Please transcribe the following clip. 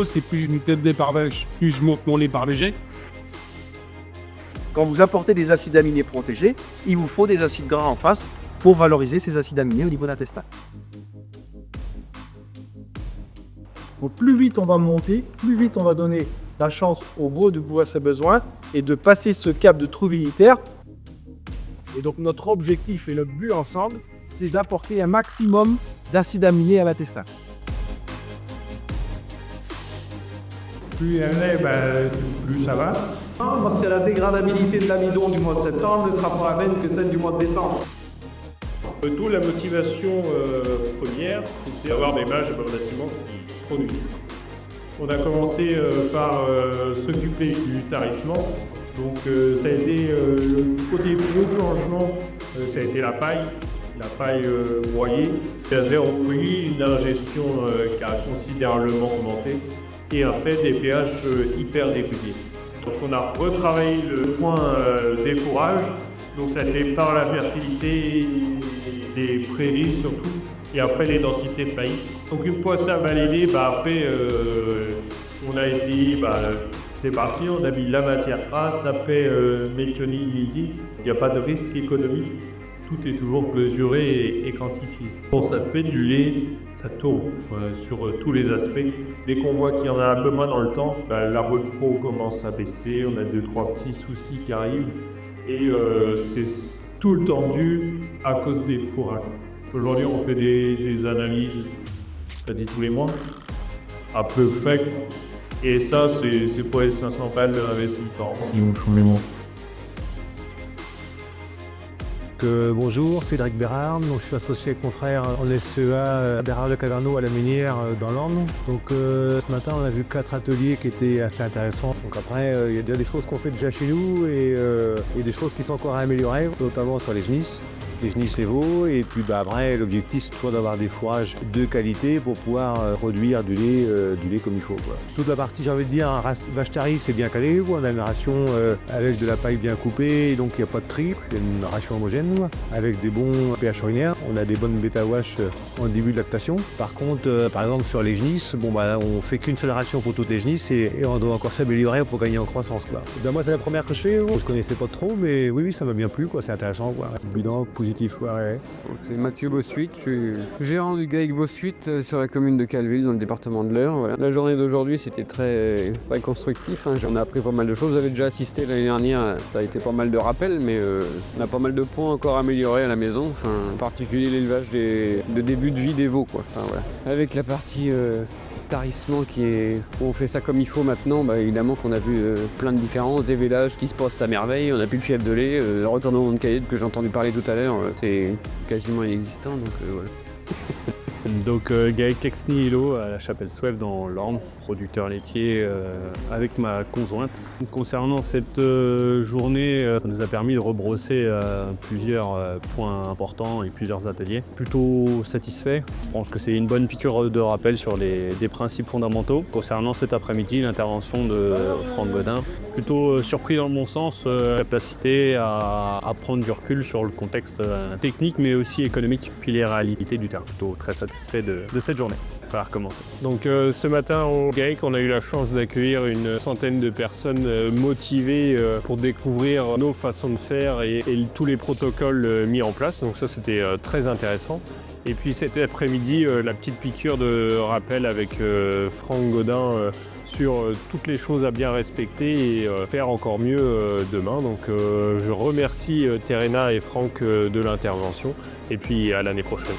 C'est plus je me tête des par vache, plus je monte mon lait par léger. Quand vous apportez des acides aminés protégés, il vous faut des acides gras en face pour valoriser ces acides aminés au niveau d'intestin. Donc plus vite on va monter, plus vite on va donner la chance au veau de pouvoir ses besoins et de passer ce cap de trou vilitaire. Et donc notre objectif et le but ensemble, c'est d'apporter un maximum d'acides aminés à l'intestin. Plus elle est, plus ça va. Parce que la dégradabilité de l'amidon du mois de septembre ne sera pas la même que celle du mois de décembre. D'où la motivation première, c'était d'avoir des mages relativement qui produisent. On a commencé par s'occuper du tarissement. Donc ça a été le côté gros changement, ça a été la paille broyée. À zéro prix, une ingestion qui a considérablement augmenté et un fait des pH hyper réguliers. Donc on a retravaillé le point des fourrages, donc ça a été par la fertilité des prairies surtout, et après les densités de maïs. Donc une fois ça validé, après on a essayé, c'est parti, on a mis la matière A, ça paie méthionine, lysine, il n'y a pas de risque économique. Tout est toujours mesuré et quantifié. Bon, ça fait du lait, ça tourne sur tous les aspects. Dès qu'on voit qu'il y en a un peu moins dans le temps, l'arbre de pro commence à baisser, on a 2-3 petits soucis qui arrivent et c'est tout le temps dû à cause des fourrages. Aujourd'hui, on fait des analyses quasi tous les mois, un peu fake, et ça, c'est pour les 500 balles de l'investissement. Si vous changez moi. Bonjour, Cédric Bérard, donc je suis associé avec mon frère en SEA Bérard de Caverneau à la Minière dans l'Orne. Donc ce matin on a vu 4 ateliers qui étaient assez intéressants. Donc après il y a déjà des choses qu'on fait déjà chez nous et des choses qui sont encore à améliorer, notamment sur les genisses. Les veaux, et puis après l'objectif c'est toujours d'avoir des fourrages de qualité pour pouvoir produire du lait comme il faut, quoi. Toute la partie, j'ai envie de dire, vache tarie, c'est bien calé, on a une ration avec de la paille bien coupée, donc il n'y a pas de tri, il y a une ration homogène avec des bons pH urinaires, on a des bonnes bêta-wash en début de lactation. Par contre, par exemple sur les genisses, on fait qu'une seule ration pour toutes les genisses et on doit encore s'améliorer pour gagner en croissance, quoi. Moi c'est la première que je fais, je connaissais pas trop, mais oui ça m'a bien plu, quoi. C'est intéressant, quoi. Bilan positif. Ouais. C'est Mathieu Bossuit, je suis gérant du GAEC Bossuit sur la commune de Calville dans le département de l'Eure. Voilà. La journée d'aujourd'hui c'était très constructif, on a appris pas mal de choses. Vous avez déjà assisté l'année dernière, ça a été pas mal de rappels, mais on a pas mal de points encore améliorés à la maison, en particulier l'élevage de début de vie des veaux, quoi. Voilà. Avec la partie tarissement où on fait ça comme il faut maintenant, évidemment qu'on a vu plein de différences, des vélages qui se passent à merveille, on n'a plus de fièvre de lait, le retournement de caillette que j'ai entendu parler tout à l'heure, c'est quasiment inexistant, donc voilà. Donc Gaëc Exnihilo à la Chapelle-Souef dans l'Orne, producteur laitier avec ma conjointe. Concernant cette journée, ça nous a permis de rebrosser plusieurs points importants et plusieurs ateliers. Plutôt satisfait, je pense que c'est une bonne piqûre de rappel sur des principes fondamentaux. Concernant cet après-midi, l'intervention de Franck Godin, plutôt surpris dans le bon sens, capacité à prendre du recul sur le contexte technique mais aussi économique, puis les réalités du terrain. Plutôt très satisfait de cette journée. Il va recommencer. Donc ce matin au GAEC, on a eu la chance d'accueillir une centaine de personnes motivées pour découvrir nos façons de faire et tous les protocoles mis en place. Donc ça c'était très intéressant. Et puis cet après-midi, la petite piqûre de rappel avec Franck Godin sur toutes les choses à bien respecter et faire encore mieux demain. Donc je remercie Terena et Franck de l'intervention et puis à l'année prochaine.